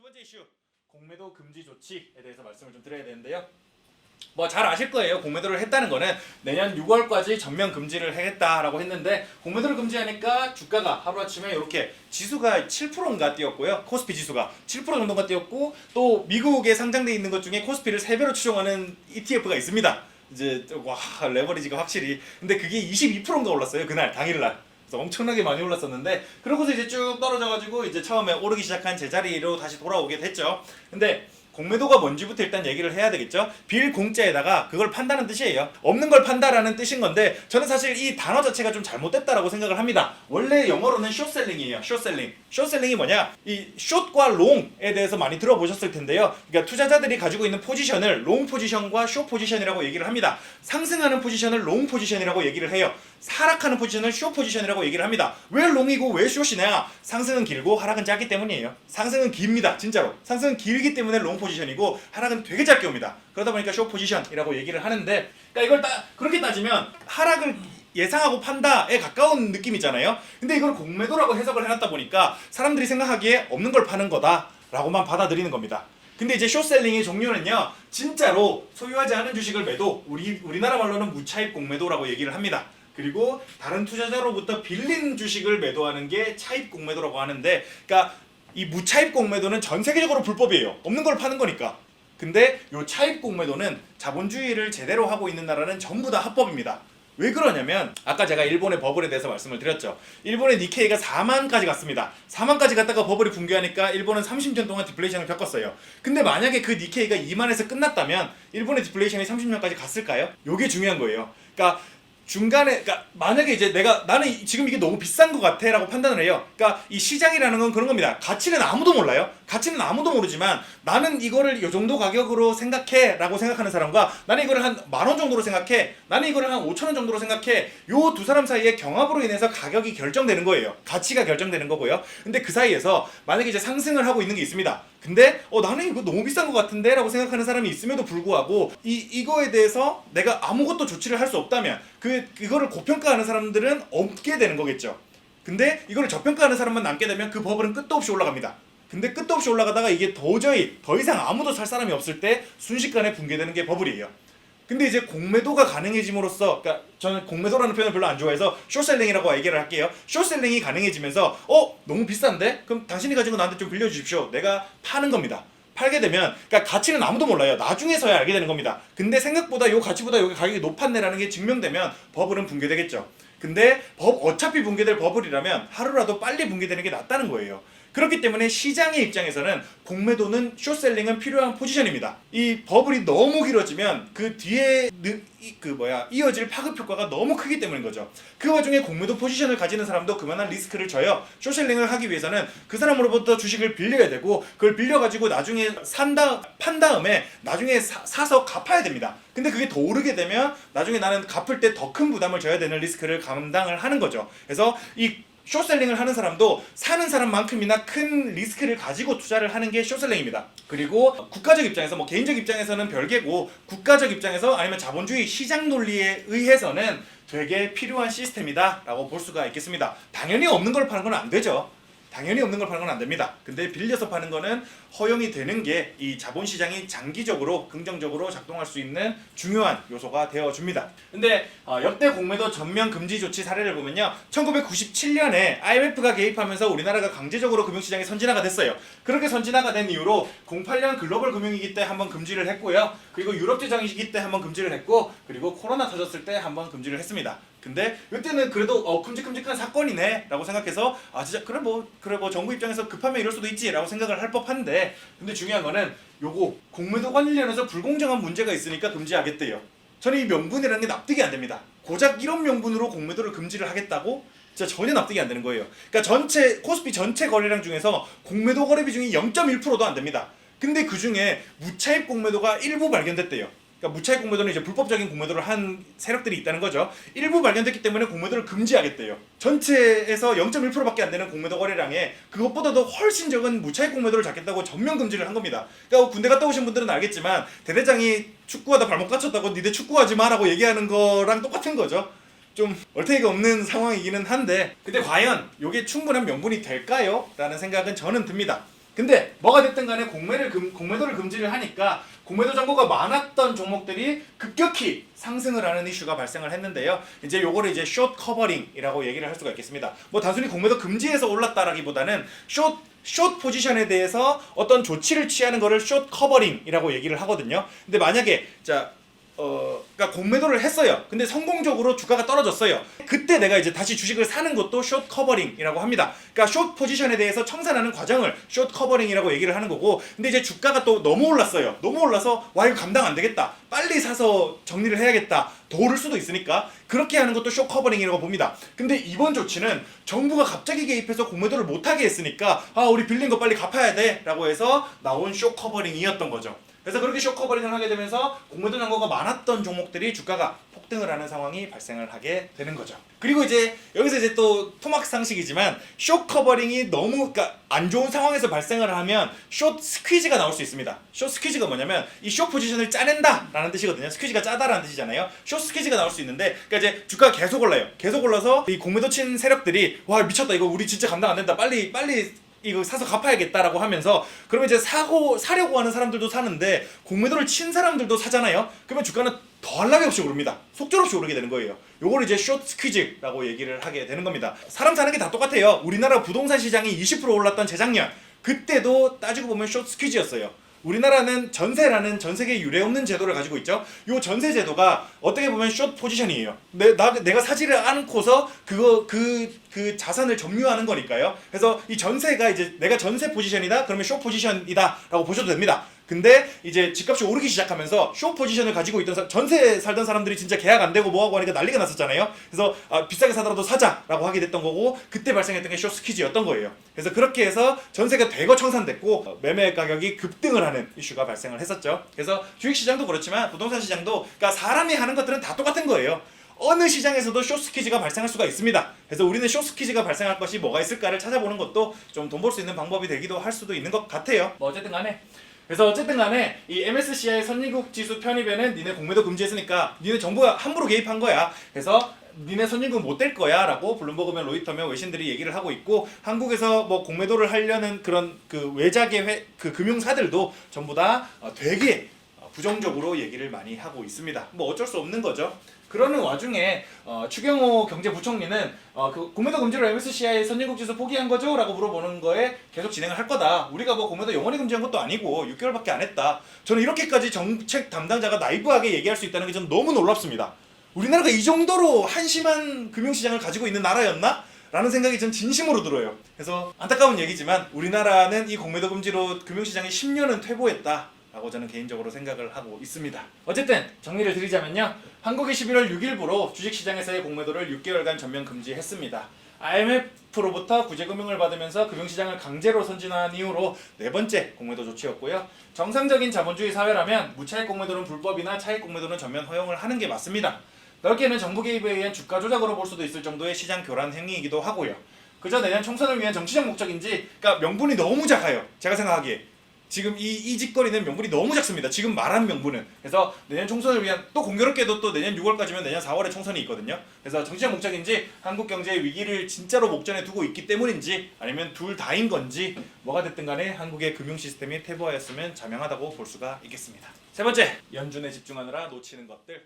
번째 이슈, 공매도 금지 조치에 대해서 말씀을 좀 드려야 되는데요. 뭐 잘 아실 거예요. 공매도를 했다는 거는 내년 6월까지 전면 금지를 하겠다라고 했는데, 공매도를 금지하니까 주가가 하루아침에 이렇게 지수가 7%인가 뛰었고요. 코스피 지수가 7% 정도가 뛰었고, 또 미국에 상장돼 있는 것 중에 코스피를 3배로 추종하는 ETF가 있습니다. 이제 와, 레버리지가 확실히. 근데 그게 22%인가 올랐어요. 그날 당일날. 엄청나게 많이 올랐었는데, 그러고서 이제 쭉 떨어져가지고 이제 처음에 오르기 시작한 제자리로 다시 돌아오게 됐죠. 근데 공매도가 뭔지부터 일단 얘기를 해야 되겠죠. 빌공짜에다가 그걸 판다는 뜻이에요. 없는 걸 판다라는 뜻인 건데, 저는 사실 이 단어 자체가 좀 잘못됐다라고 생각을 합니다. 원래 영어로는 숏셀링이에요. 숏셀링. 숏셀링이 뭐냐? 이 숏과 롱에 대해서 많이 들어보셨을 텐데요. 그러니까 투자자들이 가지고 있는 포지션을 롱 포지션과 숏 포지션이라고 얘기를 합니다. 상승하는 포지션을 롱 포지션이라고 얘기를 해요. 하락하는 포지션을 숏 포지션이라고 얘기를 합니다. 왜 롱이고 왜 숏이냐? 상승은 길고 하락은 짧기 때문이에요. 상승은 깁니다. 진짜로. 상승은 길기 때문에 롱 포지션이고, 하락은 되게 짧게 옵니다. 그러다 보니까 숏 포지션이라고 얘기를 하는데, 그러니까 이걸 그렇게 따지면 하락을 예상하고 판다에 가까운 느낌이잖아요. 근데 이걸 공매도라고 해석을 해놨다 보니까 사람들이 생각하기에 없는 걸 파는 거다라고만 받아들이는 겁니다. 근데 이제 숏셀링의 종류는요, 진짜로 소유하지 않은 주식을 매도, 우리나라 말로는 무차입 공매도라고 얘기를 합니다. 그리고 다른 투자자로부터 빌린 주식을 매도하는 게 차입 공매도라고 하는데, 그러니까 이 무차입 공매도는 전 세계적으로 불법이에요. 없는 걸 파는 거니까. 근데 요 차입 공매도는 자본주의를 제대로 하고 있는 나라는 전부 다 합법입니다. 왜 그러냐면, 아까 제가 일본의 버블에 대해서 말씀을 드렸죠. 일본의 니케이가 4만까지 갔습니다. 4만까지 갔다가 버블이 붕괴하니까 일본은 30년 동안 디플레이션을 겪었어요. 근데 만약에 그 니케이가 2만에서 끝났다면 일본의 디플레이션이 30년까지 갔을까요? 요게 중요한 거예요. 그러니까 중간에, 그러니까 만약에 이제 나는 지금 이게 너무 비싼 것 같아 라고 판단을 해요. 그러니까 이 시장이라는 건 그런 겁니다. 가치는 아무도 몰라요. 가치는 아무도 모르지만 나는 이거를 이 정도 가격으로 생각해 라고 생각하는 사람과, 나는 이거를 한 10,000원 정도로 생각해, 나는 이거를 한 5,000원 정도로 생각해, 요 두 사람 사이의 경합으로 인해서 가격이 결정되는 거예요. 가치가 결정되는 거고요. 근데 그 사이에서 만약에 이제 상승을 하고 있는 게 있습니다. 근데 나는 이거 너무 비싼 것 같은데 라고 생각하는 사람이 있음에도 불구하고, 이거에 대해서 내가 아무것도 조치를 할 수 없다면 그거를 고평가하는 사람들은 없게 되는 거겠죠. 근데 이거를 저평가하는 사람만 남게 되면 그 버블은 끝도 없이 올라갑니다. 근데 끝도 없이 올라가다가 이게 도저히 더 이상 아무도 살 사람이 없을 때 순식간에 붕괴되는 게 버블이에요. 근데 이제 공매도가 가능해짐으로써, 그러니까 저는 공매도라는 표현을 별로 안 좋아해서 숏셀링이라고 얘기를 할게요. 숏셀링이 가능해지면서 너무 비싼데? 그럼 당신이 가지고 나한테 좀 빌려주십시오. 내가 파는 겁니다. 팔게 되면, 그러니까 가치는 아무도 몰라요. 나중에서야 알게 되는 겁니다. 근데 생각보다 요 가치보다 여기 가격이 높았네라는 게 증명되면 버블은 붕괴되겠죠. 근데 어차피 붕괴될 버블이라면 하루라도 빨리 붕괴되는 게 낫다는 거예요. 그렇기 때문에 시장의 입장에서는 공매도는 숏셀링은 필요한 포지션입니다. 이 버블이 너무 길어지면 그 뒤에 이어질 파급 효과가 너무 크기 때문인 거죠. 그 와중에 공매도 포지션을 가지는 사람도 그만한 리스크를 져요. 숏셀링을 하기 위해서는 그 사람으로부터 주식을 빌려야 되고, 그걸 빌려가지고 나중에 판 다음에 나중에 사서 갚아야 됩니다. 근데 그게 더 오르게 되면 나중에 나는 갚을 때 더 큰 부담을 져야 되는 리스크를 감당을 하는 거죠. 그래서 이 숏셀링을 하는 사람도 사는 사람만큼이나 큰 리스크를 가지고 투자를 하는 게 숏셀링입니다. 그리고 국가적 입장에서, 뭐 개인적 입장에서는 별개고, 국가적 입장에서 아니면 자본주의 시장 논리에 의해서는 되게 필요한 시스템이다 라고 볼 수가 있겠습니다. 당연히 없는 걸 파는 건 안 되죠. 당연히 없는 걸 파는 건 안 됩니다. 근데 빌려서 파는 거는 허용이 되는 게 이 자본시장이 장기적으로 긍정적으로 작동할 수 있는 중요한 요소가 되어줍니다. 근데 역대 공매도 전면 금지 조치 사례를 보면요, 1997년에 IMF가 개입하면서 우리나라가 강제적으로 금융시장이 선진화가 됐어요. 그렇게 선진화가 된 이후로 08년 글로벌 금융위기 때 한번 금지를 했고요, 그리고 유럽 재정위기 때 한번 금지를 했고, 그리고 코로나 터졌을 때 한번 금지를 했습니다. 근데 이때는 그래도 큼직큼직한 사건이네 라고 생각해서, 진짜 그래 뭐 정부 입장에서 급하면 이럴 수도 있지 라고 생각을 할 법한데, 근데 중요한 거는 요거 공매도 관련해서 불공정한 문제가 있으니까 금지하겠대요. 저는 이 명분이라는 게 납득이 안 됩니다. 고작 이런 명분으로 공매도를 금지를 하겠다고? 진짜 전혀 납득이 안 되는 거예요. 그러니까 코스피 전체 거래량 중에서 공매도 거래 비중이 0.1%도 안 됩니다. 근데 그 중에 무차입 공매도가 일부 발견됐대요. 그러니까 무차입 공매도는 이제 불법적인 공매도를 한 세력들이 있다는 거죠. 일부 발견됐기 때문에 공매도를 금지하겠대요. 전체에서 0.1%밖에 안 되는 공매도 거래량에 그것보다도 훨씬 적은 무차입 공매도를 잡겠다고 전면 금지를 한 겁니다. 그러니까 군대 갔다 오신 분들은 알겠지만, 대대장이 축구하다 발목 다쳤다고 니네 축구하지 마라고 얘기하는 거랑 똑같은 거죠. 좀 얼테이가 없는 상황이기는 한데, 근데 과연 이게 충분한 명분이 될까요? 라는 생각은 저는 듭니다. 근데 뭐가 됐든 간에 공매도를 금지를 하니까 공매도 잔고가 많았던 종목들이 급격히 상승을 하는 이슈가 발생을 했는데요. 이제 요거를 이제 숏 커버링이라고 얘기를 할 수가 있겠습니다. 뭐 단순히 공매도 금지해서 올랐다라기보다는 숏 포지션에 대해서 어떤 조치를 취하는 거를 숏 커버링이라고 얘기를 하거든요. 근데 만약에 그러니까 공매도를 했어요. 근데 성공적으로 주가가 떨어졌어요. 그때 내가 이제 다시 주식을 사는 것도 숏 커버링이라고 합니다. 그러니까 숏 포지션에 대해서 청산하는 과정을 숏 커버링이라고 얘기를 하는 거고, 근데 이제 주가가 또 너무 올랐어요. 너무 올라서 와 이거 감당 안 되겠다. 빨리 사서 정리를 해야겠다. 더 오를 수도 있으니까 그렇게 하는 것도 숏 커버링이라고 봅니다. 근데 이번 조치는 정부가 갑자기 개입해서 공매도를 못하게 했으니까 우리 빌린 거 빨리 갚아야 돼 라고 해서 나온 숏 커버링이었던 거죠. 그래서 그렇게 숏 커버링을 하게 되면서 공매도 잔고가 많았던 종목들이 주가가 폭등을 하는 상황이 발생을 하게 되는 거죠. 그리고 이제 여기서 이제 또 토막상식이지만 숏 커버링이 너무 그러니까 안 좋은 상황에서 발생을 하면 숏 스퀴즈가 나올 수 있습니다. 숏 스퀴즈가 뭐냐면 이 숏 포지션을 짜낸다라는 뜻이거든요. 스퀴즈가 짜다라는 뜻이잖아요. 숏 스퀴즈가 나올 수 있는데 그러니까 이제 주가가 계속 올라요. 계속 올라서 이 공매도 친 세력들이 와 미쳤다 이거 우리 진짜 감당 안 된다. 빨리 이거 사서 갚아야겠다라고 하면서 그러면 이제 사려고 하는 사람들도 사는데 공매도를 친 사람들도 사잖아요. 그러면 주가는 더할 나위 없이 오릅니다. 속절없이 오르게 되는 거예요. 요걸 이제 숏 스퀴즈라고 얘기를 하게 되는 겁니다. 사람 사는 게 다 똑같아요. 우리나라 부동산 시장이 20% 올랐던 재작년 그때도 따지고 보면 숏 스퀴즈였어요. 우리나라는 전세라는 전 세계에 유례 없는 제도를 가지고 있죠. 요 전세 제도가 어떻게 보면 숏 포지션이에요. 내가 사지를 않고서 그 자산을 점유하는 거니까요. 그래서 이 전세가 이제 내가 전세 포지션이다 그러면 숏 포지션이다라고 보셔도 됩니다. 근데 이제 집값이 오르기 시작하면서 숏 포지션을 가지고 있던 전세 살던 사람들이 진짜 계약 안 되고 뭐하고 하니까 난리가 났었잖아요. 그래서 비싸게 사더라도 사자라고 하게 됐던 거고 그때 발생했던 게 숏 스퀴즈였던 거예요. 그래서 그렇게 해서 전세가 대거 청산됐고 매매 가격이 급등을 하는 이슈가 발생을 했었죠. 그래서 주식시장도 그렇지만 부동산 시장도 그러니까 사람이 하는 것들은 다 똑같은 거예요. 어느 시장에서도 숏 스퀴즈가 발생할 수가 있습니다. 그래서 우리는 숏 스퀴즈가 발생할 것이 뭐가 있을까를 찾아보는 것도 좀 돈 벌 수 있는 방법이 되기도 할 수도 있는 것 같아요. 뭐 어쨌든 간에 이 MSCI 선진국 지수 편입에는 니네 공매도 금지했으니까 니네 정부가 함부로 개입한 거야. 그래서 니네 선진국 못 될 거야 라고 블룸버그며 로이터며 외신들이 얘기를 하고 있고 한국에서 뭐 공매도를 하려는 그런 그 외작의 그 금융사들도 전부 다 되게 부정적으로 얘기를 많이 하고 있습니다. 뭐 어쩔 수 없는 거죠. 그러는 와중에 추경호 경제부총리는 그 공매도 금지로 MSCI 선진국 지수 포기한 거죠? 라고 물어보는 거에 계속 진행을 할 거다. 우리가 뭐 공매도 영원히 금지한 것도 아니고 6개월밖에 안 했다. 저는 이렇게까지 정책 담당자가 나이브하게 얘기할 수 있다는 게 저는 너무 놀랍습니다. 우리나라가 이 정도로 한심한 금융시장을 가지고 있는 나라였나? 라는 생각이 전 진심으로 들어요. 그래서 안타까운 얘기지만 우리나라는 이 공매도 금지로 금융시장이 10년은 퇴보했다. 라고 저는 개인적으로 생각을 하고 있습니다. 어쨌든 정리를 드리자면요. 한국이 11월 6일부로 주식시장에서의 공매도를 6개월간 전면 금지했습니다. IMF로부터 구제금융을 받으면서 금융시장을 강제로 선진화한 이후로 네 번째 공매도 조치였고요. 정상적인 자본주의 사회라면 무차익 공매도는 불법이나 차익 공매도는 전면 허용을 하는 게 맞습니다. 넓게는 정부 개입에 의한 주가 조작으로 볼 수도 있을 정도의 시장 교란 행위이기도 하고요. 그저 내년 총선을 위한 정치적 목적인지 그러니까 명분이 너무 작아요. 제가 생각하기에. 지금 이 짓거리는 명분이 너무 작습니다. 지금 말한 명분은. 그래서 내년 총선을 위한 또 공교롭게도 또 내년 6월까지면 내년 4월에 총선이 있거든요. 그래서 정치적 목적인지 한국 경제의 위기를 진짜로 목전에 두고 있기 때문인지 아니면 둘 다인 건지 뭐가 됐든 간에 한국의 금융 시스템이 퇴보하였으면 자명하다고 볼 수가 있겠습니다. 세 번째, 연준에 집중하느라 놓치는 것들.